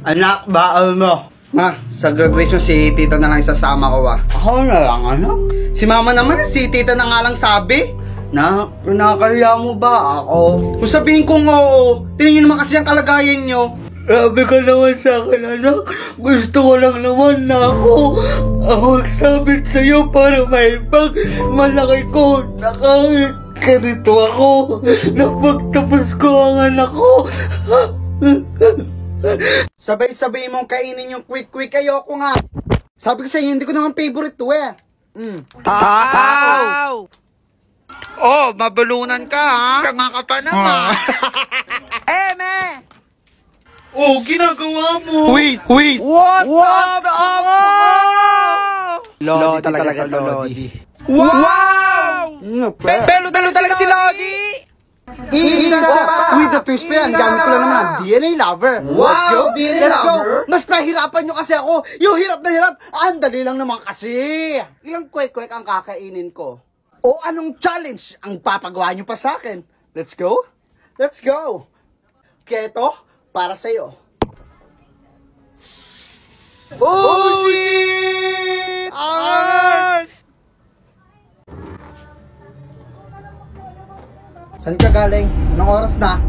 Anak, baal mo. Ma, sa graduation si tita na lang isasama ko Ako na lang, anak. Si mama naman, si tita na nga lang sabi. Na, kinakaya mo ba ako? Kung sabihin kong oo, tingin nyo naman kasi ang kalagayan nyo. Sabi ka naman sa akin, anak. Gusto ko lang naman na ako ang magsabit sa'yo para may malaki ko na kahit ganito ako. Napagtapos ko ang anak ko. Sabay-sabay mong kainin yung quick-quick. Ayoko nga. Sabi ko sa inyo, hindi ko naman favorite to eh. Takaw! Oh, mabalunan ka ha? Tanga ka pa naman. Me! Oh, ginagawa mo. Wait! What the Lodi talaga Lodi. Wow! Pelo talaga si Lodi! With the twist pa yan, gamit ko lang naman ang DNA lover. Wow! DNA lover? Mas pahirapan nyo kasi ako. Yung hirap na hirap, ang dali lang naman kasi. Ilang kwek-kwek ang kakainin ko. O anong challenge ang papagawa nyo pa sa akin? Let's go? Let's go! Keto, para sa'yo. Oh, shit! Saan ka galing? Anong oras na?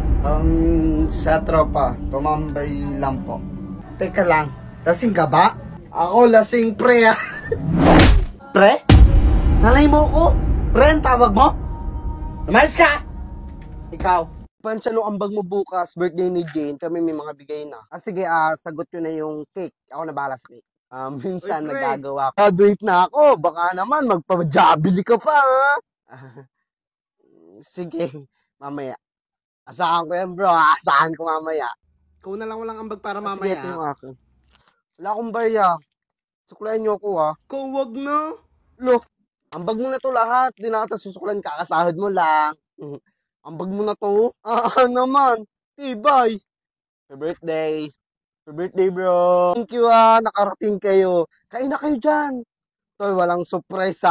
Sa tropa. Tumambay lang po. Teka lang. Lasing ka ba? Ako lasing pre. Pre? Nanay mo ko? Pre, ang tawag mo? Umalis ka! Ikaw. Pansya nung ambag mo bukas, birthday ni Jane, kami may mga bigay na. Sige, sagot nyo na yung cake. Ako na bahala sa cake. Minsan nagagawa ko. Graduate na ako. Baka naman, magpa-jabili ka pa, ha? Sige, mamaya. Asahan ko yan, bro. Asahan ko mamaya. Ikaw na lang walang ambag para mamaya. Sige, ito yung akin. Wala akong barya. Suklayan nyo ako, ha? Ikaw, wag na. Look. Ambag mo na to lahat. Di na kita susuklan, kakasahod mo lang. Ambag mo na to. Naman. Tibay. Happy birthday. Happy birthday, bro. Thank you, nakarating kayo. Kain na kayo dyan. Tol, walang surprise,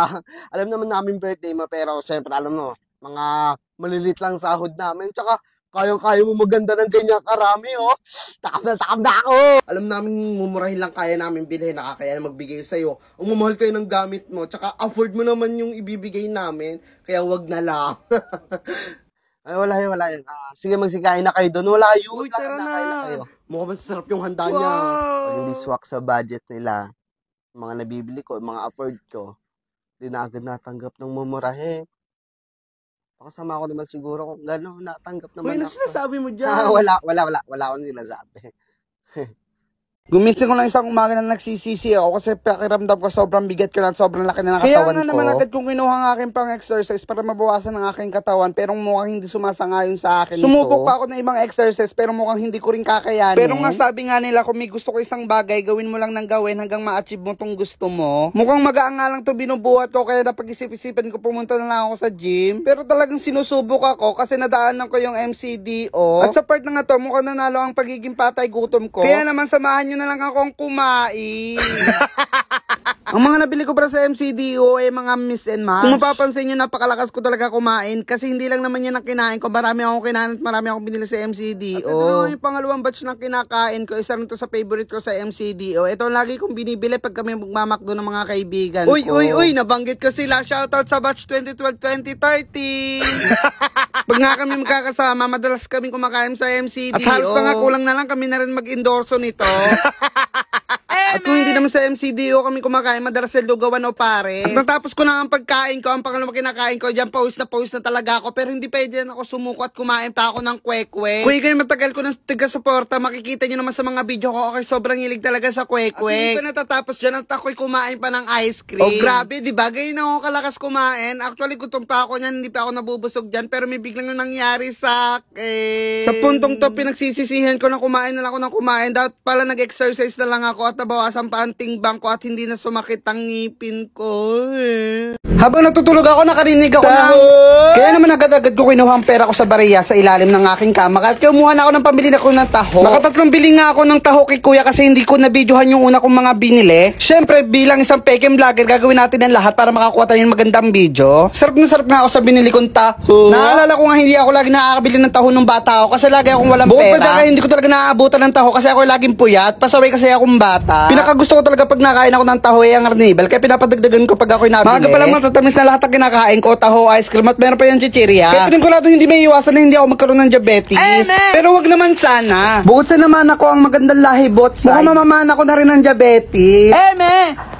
Alam naman namin birthday mo, pero syempre, alam mo, mga malilit lang sahod namin. Tsaka, kayang-kaya mo maganda ng ganyan karami, oh. Takam na ako. Alam namin, mumurahin lang kaya namin bilhin, nakakaya na magbigay sa'yo. Ang mamahal kayo ng gamit mo, tsaka afford mo naman yung ibibigay namin, kaya wag na lang. Ay, wala yun. Sige, magsikain na kayo doon. Wala yun. Uy, tara na. Mukhang masasarap yung handa niya. Pag hindi swak sa budget nila, mga nabibili ko, mga afford ko, di na agad natanggap ng mumurahin. Pakasama ko naman siguro kung gano'n natanggap naman. Uy, ano sinasabi mo dyan? Wala akong sinasabi. Gumising ko lang isang umaga na nagsisisi ako kasi pakiramdam ko sobrang bigat ko na sobrang laki na ng katawan ko. Kaya nga naman agad kong kinuha ang aking pang-exercise para mabawasan ang aking katawan pero mukhang hindi sumasangayon sa akin ito. Sumubok pa ako ng ibang exercise pero mukhang hindi ko rin kakayanin. Pero nga sabi nga nila kung may gusto ko isang bagay, gawin mo lang ng gawin hanggang ma-achieve mo tong gusto mo. Mukhang magaan nga lang to binubuhat ko kaya napag-isip-isipan ko pumunta na lang ako sa gym. Pero talagang sinusubok ako kasi nadaanan ko yung MCDO. At sa part na nga to mukhang nanalo ang pagiging patay gutom ko. Kaya naman samahan nyo na lang akong kumain. Ang mga nabili ko para sa MCDO ay mga miss and match. Kung mapapansin nyo, napakalakas ko talaga kumain kasi hindi lang naman yan ang kinain ko. Marami akong kinain at marami akong binili sa MCDO. At ito naman yung pangalawang batch ng kinakain ko. Isa rin to sa favorite ko sa MCDO. Ito lagi kong binibili pag kami magmamakdo ng mga kaibigan ko. Uy, nabanggit ko sila. Shoutout sa batch 2012-2013. Pag nga kami magkakasama, madalas kami kumakain sa MCDO. At halos na nga kulang na lang kami na rin mag-endorso nito. At kung hindi naman sa MCDO kami kumakain, madalas sa lugawan o pare. At natapos ko na ang pagkain ko, ang pangalawang kinakain ko, dyan pawis na talaga ako. Pero hindi pwede na ako sumuko at kumain pa ako ng kwek-kwek. Kuy, ganyan matagal ko ng taga-suporta, makikita nyo naman sa mga video ko, okay, sobrang hilig talaga sa kwek-kwek. At hindi pa natatapos dyan at ako'y kumain pa ng ice cream. Oh, grabe, di ba? Ganyan ako kalakas kumain. Actually, gutom pa ako niyan, hindi pa ako nabubusog dyan, pero may biglang nangyari sa akin. Sa puntong to, pinagsisisihan ko na kumain na lang ako ng kumain. Dapat pala nag-exercise na lang ako at nabawasan pa ang timbang ko at hindi na sumakit ang ngipin ko. Habang natutulog ako, nakarinig ako ng... Kaya naman agad-agad ko kinuha ang pera ko sa bariya sa ilalim ng aking kama. At kumuha na ako ng pambili na ko ng taho. Nakatatlong bili nga ako ng taho kay kuya kasi hindi ko nabidyohan yung una kong mga binili. Syempre, bilang isang pekem vlogger, gagawin natin ang lahat para makakuha tayo ng magandang video. Sarap na sarap nga ako sa binili kong taho. Naalala ko nga hindi ako lagi nakakabili ng taho nung bata ako kasi lagi akong walang pera. Bukod hindi ko talaga naaabutan ng taho kasi ako laging puyat. Pasaway kasi akong bata. Pinakagusto ko talaga pag nakain ako ng taho ay ang arnibal. Kaya pinapadagdagan ko pag ako'y nabili. Maaga pa lang matatamis na lahat ang kinakain ko. Taho, ice cream at meron pa yung chichirya. Kaya pinigurado hindi may iwasan na hindi ako magkaroon ng diabetes. Pero wag naman sana. Bukod sa naman ako ang magandang lahi botsay. Mukhang mamaman ako na rin ng diabetes.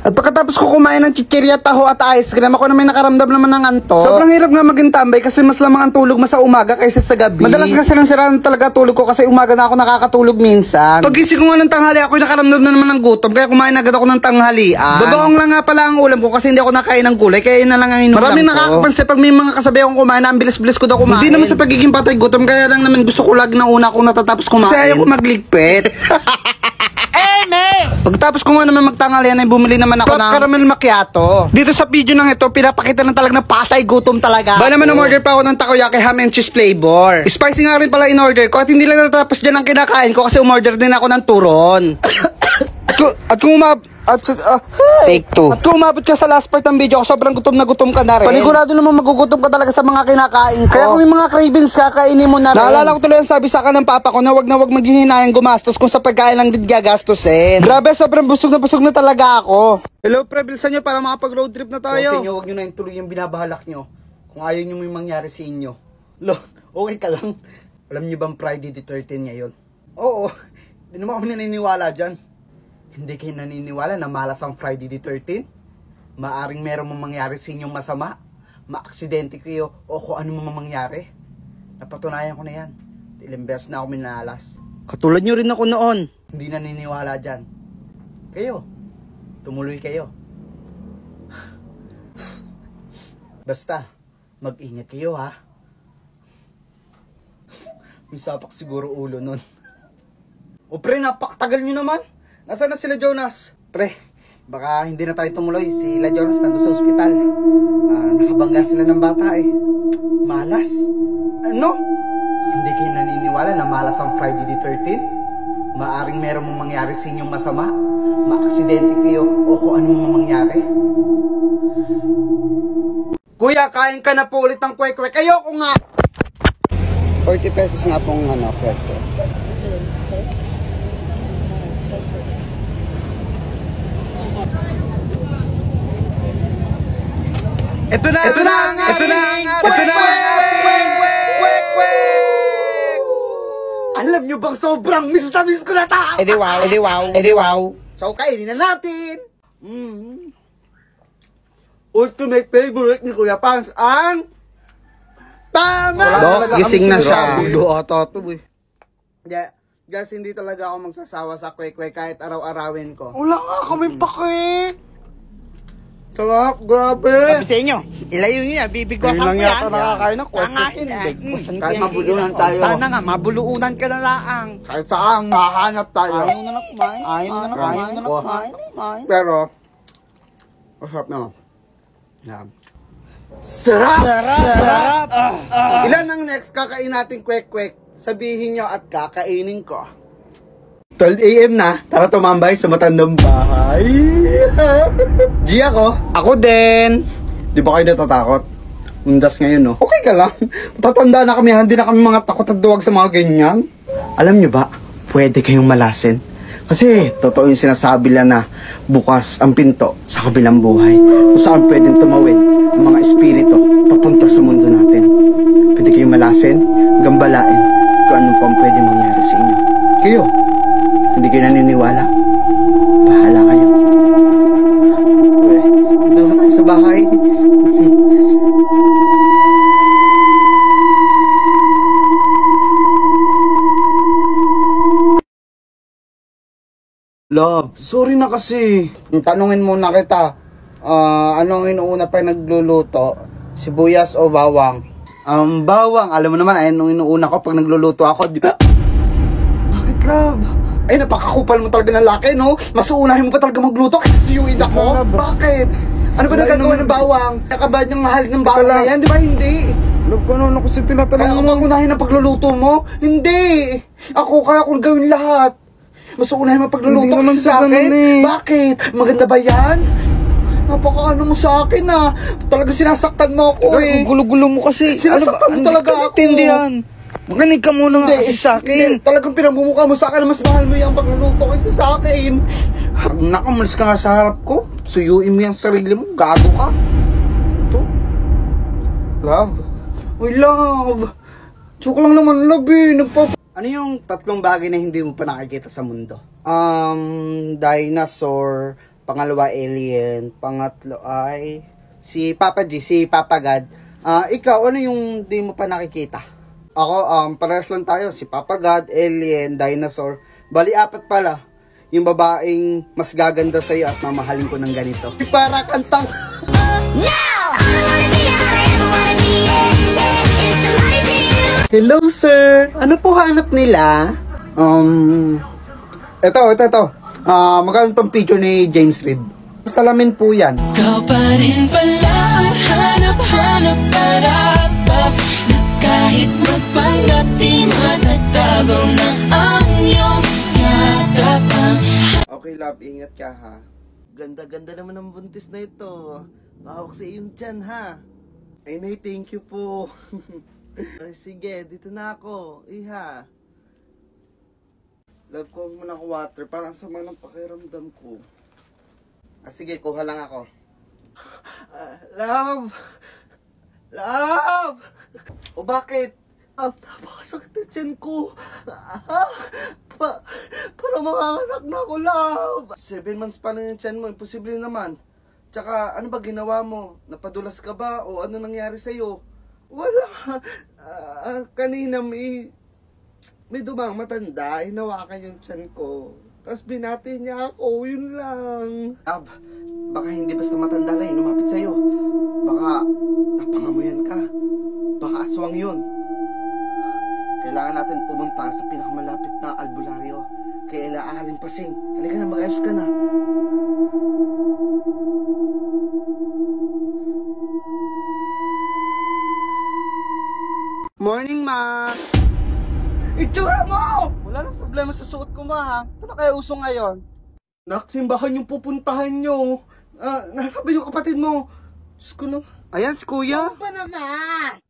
At pagkatapos ko kumain ng chichirya, taho at ice cream, ako na may nakaramdam naman ng anto. Sobrang hirap nga maging tambay kasi mas lamang ang tulog mas sa umaga kaysa sa gabi. Madalas kasi lang siraan talaga tulog ko kasi umaga na ako nakakatulog minsan. Pagising ko nga ng tanghali, ako'y nakaramdam na naman ng gutom kaya kumain agad ako ng tanghalian. Bagoong lang nga pala ang ulam ko kasi hindi ako nakain ng gulay kaya yun na lang ang inulam ko. Maraming nakakapansin pag may mga kasabi akong kumain na ang bilis-bilis ko daw kumain. Hindi naman sa pagiging patay gutom kaya lang naman gusto ko lagi na una kung natatapos kumain. Kasi ayaw ko magligpit. Pagtapos ko nga naman magtanghalian ay bumili naman ako ng caramel macchiato. Dito sa video nang ito, pinapakita lang talaga na patay gutom talaga. Ba naman umorder pa ako ng takoyaki ham and cheese flavor. Spicy nga rin pala in-order ko at hindi lang natapos dyan ang kinakain ko kasi umorder din ako ng turon. Take two. At kung umabot ka sa last part ng video, sobrang gutom na gutom ka na rin. Panigurado naman magugutom ka talaga sa mga kinakain ko. Kaya kung may mga cravings ka, kainin mo na rin. Naalala ko tuloy ang sabi sa akin ng papa ko na wag maghihinayang gumastos kung sa pagkain lang din gagastusin. Grabe, sobrang busog na talaga ako. Hello, pre, bilisan nyo para makapag-road trip na tayo. Kasi inyo, wag nyo na yung tuloy yung binabahalak nyo. Kung ayaw nyo may mangyari sa inyo. Lo, okay ka lang. Alam nyo bang Friday the 13 ngayon? Oo, hindi naman kami naniniwala dyan. Hindi kayo naniniwala na malas ang Friday the 13? Maaring meron mong mangyari sa inyong masama, maaksidente kayo, o kung ano mong mangyari. Napatunayan ko na yan. Ilang beses na ako minalas. Katulad nyo rin ako noon. Hindi naniniwala dyan. Kayo, tumuloy kayo. Basta, mag-ingat kayo ha. May sapak siguro ulo nun. O pre, napakatagal nyo naman. Nasaan na sila Jonas? Pre, baka hindi na tayo tumuloy. Sila Jonas nandun sa ospital. Nakabangga sila ng bata eh. Malas? Ano? Hindi kayo naniniwala na malas ang Friday the 13? Maaring meron mong mangyari sa inyong masama, maaksidente kayo, o kung ano mong mangyari. Kuya, kain ka na po ulit ng kwek-kwek. Ayoko nga! 40 pesos nga pong kwek-kwek. Ito na ang alam nyo bang sobrang miss na miss ko na ta? Edi wow. So, kainin na natin. Ultimate favorite ni Kuya Pans ang tama! Gising na siya. Guys, hindi talaga ako magsasawa sa kwek-kwek kahit araw-arawin ko. Wala nga kami pake. Sarap, grabe. Sabi sa inyo, ilayo niya, bibigwasan ko yan. Hindi lang yata nakakain ng kwek-kwek. Kahit mabulunan tayo. Sana nga, mabulunan ka na laang. Kahit saan, mahanap tayo. Ayaw na kumain. Pero, masarap naman. Sarap! Ilan ang next kakain natin kwek-kwek? Sabihin nyo at kakainin ko. 12 AM na, tara tumambay sa matandang bahay. G ako. Ako din. Di ba kayo natatakot? Undas ngayon, no? Okay ka lang. Matatanda na kami, hindi na kami mga takot at duwag sa mga ganyan. Alam nyo ba, pwede kayong malasin. Kasi, totoo yung sinasabi lang na bukas ang pinto sa kabilang buhay. Kung saan pwedeng tumawid ang mga espiritu papunta sa mundo natin. Pwede kayong malasin, gambalain, kung ano pang pwede mangyari sa inyo. Kayo, hindi kayo naniniwala? Bahala kayo. Doon na tayo sa bahay. Love, sorry na kasi. Tanungin muna kita. Anong inuuna pa nagluluto? Sibuyas o bawang? Bawang. Alam mo naman, anong inuuna ko pag nagluluto ako, di ba? Bakit, love? Ay, napakakupal mo talaga ng laki, no? Mas uunahin mo pa talaga magluto kasi siyuin ako. Bakit? Ano ba nagagawa ng bawang? Nakabad ng mahal ng bawang na yan, di ba hindi? Love ko naman ako kasi tinatanong Kaya mo. ako unahin ang pagluluto mo? Hindi! Ako kaya kong gawin lahat. Mas unahin ang pagluluto Hindi naman kasi sa sa akin. ganun eh. Bakit? Maganda ba yan? Napaka-ano mo sa akin ah. Talaga sinasaktan mo ako eh. Ang gulo-gulo mo kasi. Sinasaktan mo talaga ako. Tindihan. Makinig ka muna nga kasi sa akin. Hindi, talagang pinamumukha mo sa akin na mas mahal mo yung pagluluto kaysa sa akin. Naku, malis ka nga sa harap ko. Suyuin mo yung sarili mo. Gago ka. Ito. Love. Uy, love. Joke lang naman, love eh. Ano yung tatlong bagay na hindi mo pa nakikita sa mundo? Dinosaur. Pangalawa, alien. Pangatlo ay si Papa G, si Papa God. Ikaw, ano yung di mo pa nakikita? Ako, parehas lang tayo. Si Papa God, alien, dinosaur. Bali, 4 pala. Yung babaeng mas gaganda sa'yo at mamahalin ko ng ganito. Para kantang... Hello, sir. Ano po hanap nila? Ito. Magkano tong picture ni James Reid? Salamin po yan. Ikaw pa rin pala ang hanap-hanap para na kahit magpanggap di matatago na ang iyong yatapang. Okay, love, ingat ka ha. Ganda-ganda naman ang buntis na ito. Mahawak sa iyong tiyan ha. Ay, nay, thank you po. Ay, sige, dito na ako. Iha. Love ko muna ako water. Parang sama ng pakiramdam ko. Sige, kuha lang ako. Love! Love! O bakit? Napakasakit na tiyan ko. Para makakanak na ako, love! 7 months pa na yung tiyan mo. Imposible naman. Tsaka, ano ba ginawa mo? Napadulas ka ba? O ano nangyari sa'yo? Wala. Kanina may dumang matanda. Hinawakan yung tiyan ko. Tapos binati niya ako. Yun lang. Baka hindi basta matanda lang lumapit sa'yo. Baka napangamuyan ka. Baka aswang yun. Kailangan natin pumunta sa pinakamalapit na albularyo. Kaya ilaahalin pasing. Halika na, mag-ayos ka na. Morning, ma! Itsura mo! Wala nang problema sa suot ko, ma, ha? Ano kaya uso ngayon? Naksimbahan yung pupuntahan nyo. Nasabi yung kapatid mo. Diyos ko na. Ayan, si kuya. Pa naman!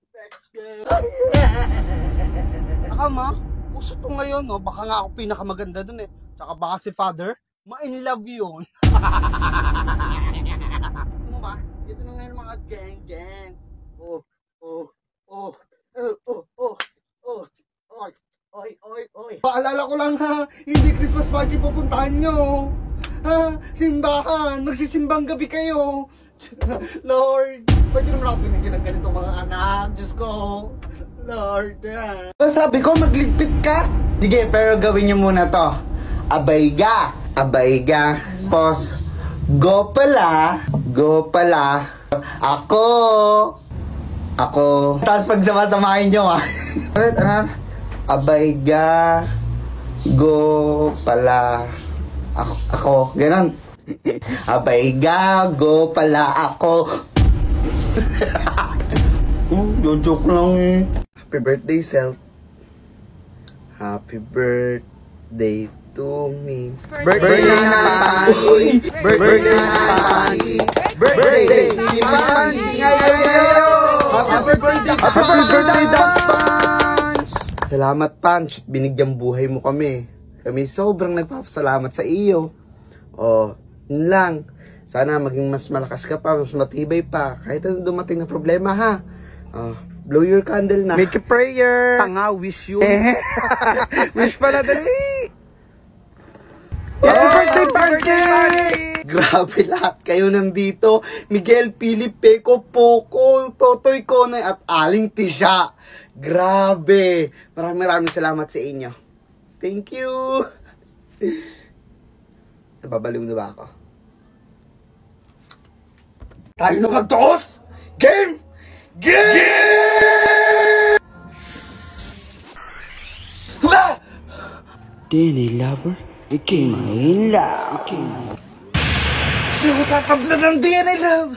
Saka, ma, uso to ngayon, no? Baka nga ako pinakamaganda dun, eh. Tsaka baka si father, ma-in love yun. Ano, ma? Ito na ngayon mga gang-gang. Paalala ko lang ha, hindi Christmas party pupuntahan nyo. Ha, simbahan, magsisimbang gabi kayo. Lord, pwede naman ako binigyan ng ganito mga anak. Diyos ko, Lord. Sabi ko, magligpit ka. Sige, pero gawin niyo muna to. Abayga. Pos. Go pala. Ako. Tapos pagsama-samahin nyo, ha. Ano? Abayga. Go pala. Ako. Ganon. Abayga. Go pala ako. Joke lang eh. Happy birthday, self. Happy birthday to me. Birthday na Pani! Birthday na Pani! Birthday ni Pani! Happy birthday, Dog Punch! Salamat, Punch. Binigyang buhay mo kami. Kami sobrang nagpapasalamat sa iyo. Yun lang. Sana maging mas malakas ka pa, mas matibay pa. Kahit ano dumating na problema, ha? Blow your candle na. Make a prayer. Tanga, wish you. Wish pala dali. Happy birthday, Punch! Grabe lahat kayo nandito. Miguel, Philip, Peko, Poco, Totoy, Konoy, at Aling Tisha. Grabe. Maraming salamat sa inyo. Thank you. Nababaliw na ba ako? Tayo na magtoos! Game! Danny Lover, it came in love. Hindi ako tatabla ng DNA, love.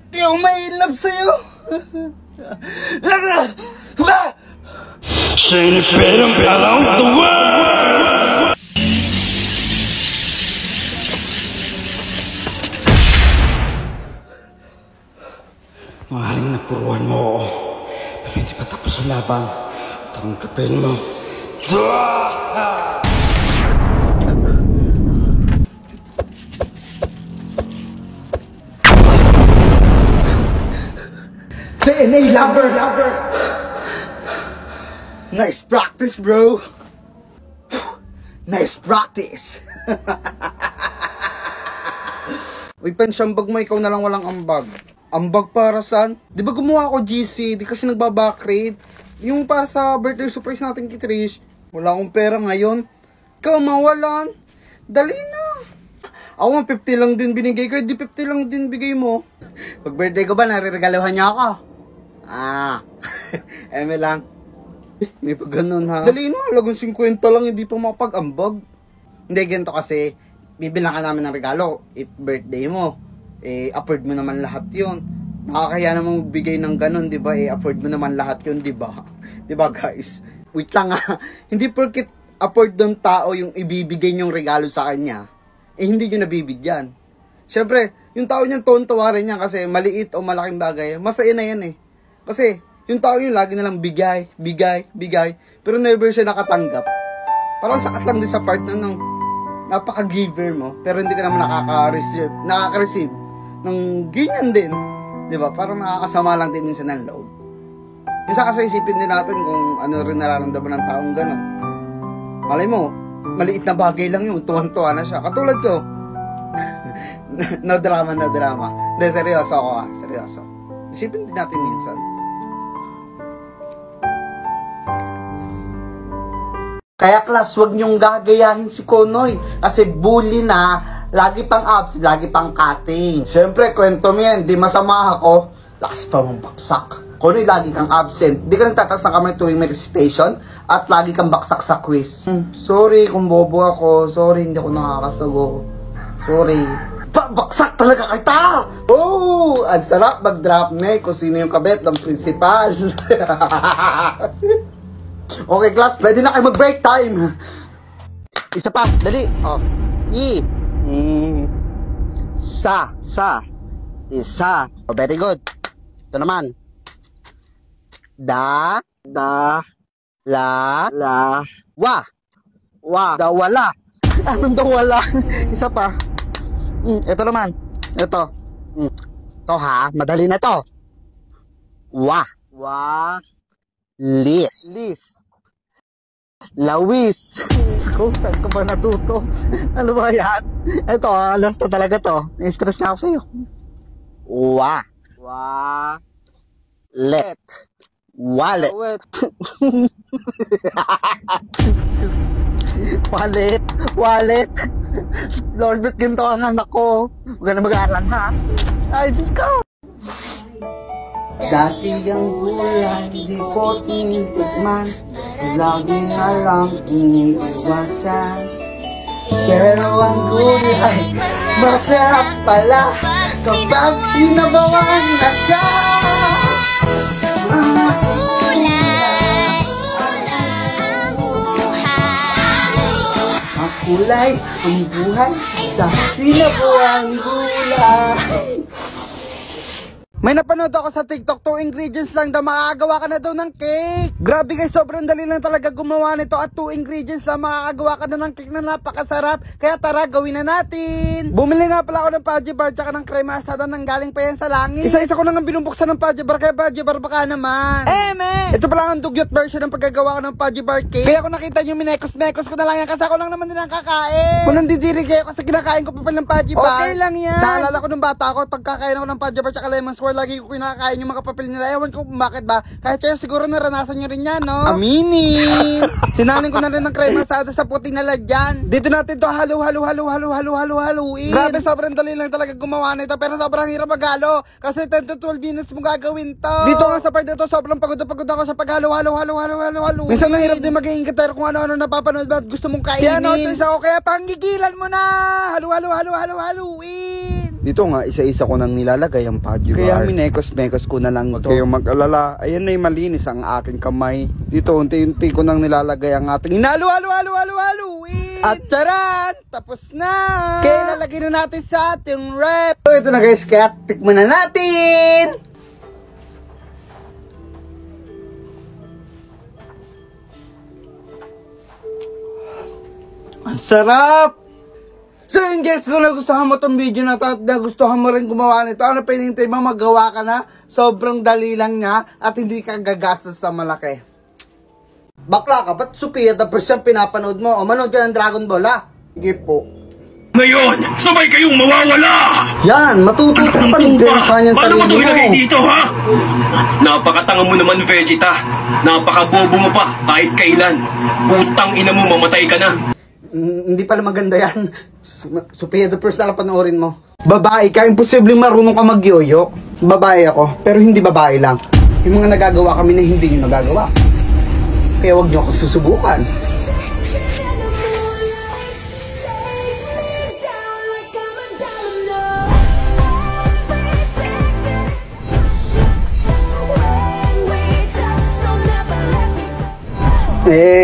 Hindi ako may-love sa'yo. Sinipirang around the world. Maaaring napuruan mo ako. Pero hindi pa tapos ang laban. Tanggapin mo. DNA lover! Nice practice, bro! Nice practice! Uy, pensyambag mo, ikaw na lang walang ambag. Ambag para saan? Di ba gumawa ako GC? Di kasi nagbaback-rate. Yung para sa birthday surprise natin kay Trish. Wala akong pera ngayon. Ikaw mawalan. Dali na. Ako nga 50 lang din binigay ko. Di 50 lang din bigay mo. Pag birthday ko ba, nariregaluhan niya ako? Eme lang. May pag ganun ha. Dali na, halagang 50 lang, hindi pa makapag-ambag. Hindi, ganito kasi, bibilang ka namin ng regalo. If birthday mo, afford mo naman lahat yun. Nakakaya naman magbigay ng ganun, di ba? Afford mo naman lahat yun, di ba? Di ba guys? Wait lang ha. Hindi porkit afford ng tao yung ibibigay niyong regalo sa kanya, hindi nyo nabibigyan. Siyempre, yung tao niyan tuwan-tuwa rin yan kasi maliit o malaking bagay, masaya na yan eh. Kasi, yung tao yun lagi nalang bigay, pero never siya nakatanggap. Parang sakat lang din sa part na ng napaka-giver mo, pero hindi ka naman nakaka-receive ng ganyan din. Diba? Parang nakakasama lang din minsan ng loob. Minsan kasi isipin din natin kung ano rin nararamdaman ng taong gano'n. Malay mo, maliit na bagay lang yun, tuwan-tuwa na siya. Katulad ko. No drama. Hindi, seryoso ako seryoso. Isipin din natin minsan. Kaya class, wag niyong gagayahin si Konoy. Kasi bully na, lagi pang abs, lagi pang cutting. Siyempre, kwento mo yan, di masama ako. Lakas pa mong baksak. Konoy, lagi kang absent. Di ka nagtatas ng kamay tuwing may recitation. At lagi kang baksak sa quiz. Sorry kung bobo ako. Sorry, hindi ako nakakasago. Sorry. Baksak talaga kita! Oh! Ang sarap mag-drop na kung sino yung kabet ng principal. Okay, class, pwede na kayo mag-break time. Isa pa, dali. Oh. Sa. Isa. Oh, very good. Ito naman. La, wa. Dawala. Anong dawala? Isa pa. Ito naman. Ito. Ito ha, madali na to. Lis. Lawis. Sko, saan ka ba natuto? Ano ba yan? Ito, last na talaga to. Na-stress na ako sa'yo. Wallet. Wallet. Lord, ba't ganito ang anak ko? Huwag ka na mag-aaral, ha? Ay, Diyos ko! Dati ang gulay, di ko tinitikman. Lagi na lang iniiwasan. Pero ang gulay, masarap pala kapag sinabawan na siya. Ang kulay, ang buhay, sa sinabuang gulay. May napanood ako sa TikTok, 2 ingredients lang daw, makakagawa ka na daw ng cake. Grabe guys, sobrang dali lang talaga gumawa nito at 2 ingredients lang makakagawa ka na ng cake na napakasarap. Kaya tara, gawin na natin. Bumili nga pala ako ng Pudgy Bar tsaka ng crema asada nang galing pa yan sa langit. Isa-isa ko nang binubuksan ng Pudgy Bar, kaya Pudgy Bar baka naman. Ito pala ang dugyot version ng paggagawa ko ng Pudgy Bar cake. Kaya kung nakita nyo, minekos-mekos ko na lang yan kasi ako lang naman din ang kakain. Kung nandidiri kayo kasi kinakain ko pa pala ng Pudgy Bar, okay lang yan. Naalala ko nung bata ako, pagkakain ako ng Pudgy Bar tsaka lemon square, or lagi ko kinakain yung mga papel nila. Ewan ko kung bakit ba. Kahit kayo siguro naranasan nyo rin yan, no? Aminin! Sinalin ko na rin ng crema asada sa puting na lagyan. Dito natin to haluin. Grabe, sobrang dali lang talaga gumawa nito. Pero sobrang hirap maghalo. Kasi 10 to 12 minutes mo gagawin to. Dito nga sa part na to, sobrang pagod ako sa paghalo. Minsan lang hirap din mag-iingitar kung ano-ano napapanood at gusto mong kainin. Kaya notice ako, kaya panggigilan mo na! Haluin! Dito nga, isa-isa ko nang nilalagay ang Paddy Bar. Kaya minekos-mekos ko na lang ito. Huwag kayong mag-alala. Ayan na yung malinis ang aking kamay. Dito, unti-unti ko nang nilalagay ang ating haluin! At charan! Tapos na! Kaya lalagay na natin sa ating rep. So, ito na guys, kaya tikman na natin! Ang sarap! So yun guys, kung nagustuhan mo tong video na to at nagustuhan mo rin gumawa nito, ano pa hinihintay mo, magawa ka na? Sobrang dali lang niya at hindi ka gagastos sa malaki. Bakla ka, ba't Sophia the First yung pinapanood mo? O manood ka ng Dragon Ball, ha? Sige po. Ngayon, sabay kayong mawawala! Yan, matututok pa rin sa niyan Paano mo ito sarili ilagay mo. dito, ha? Napakatanga mo naman, Vegeta. Napakabobo mo pa, kahit kailan. Putang ina mo, mamatay ka na. Hindi pala maganda yan. Sophia the First na lang panoorin mo. Babae ka, imposible marunong ka magyoyo. Babae ako, pero hindi babae lang. Yung mga nagagawa kami na hindi nyo nagagawa. Kaya wag nyo ako susubukan.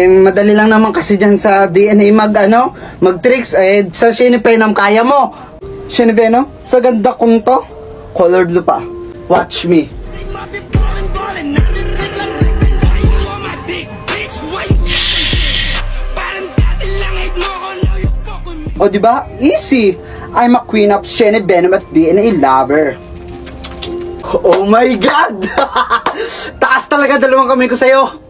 Madali lang naman kasi dyan sa DNA mag-tricks. Sa Shiny Venom kaya mo. Shiny Venom, sa ganda kong to, colored lupa. Watch me. O diba? Easy. I'm a queen of Shiny Venom at DNA lover. Oh my God! Taas talaga dalawang kamay ko sa'yo.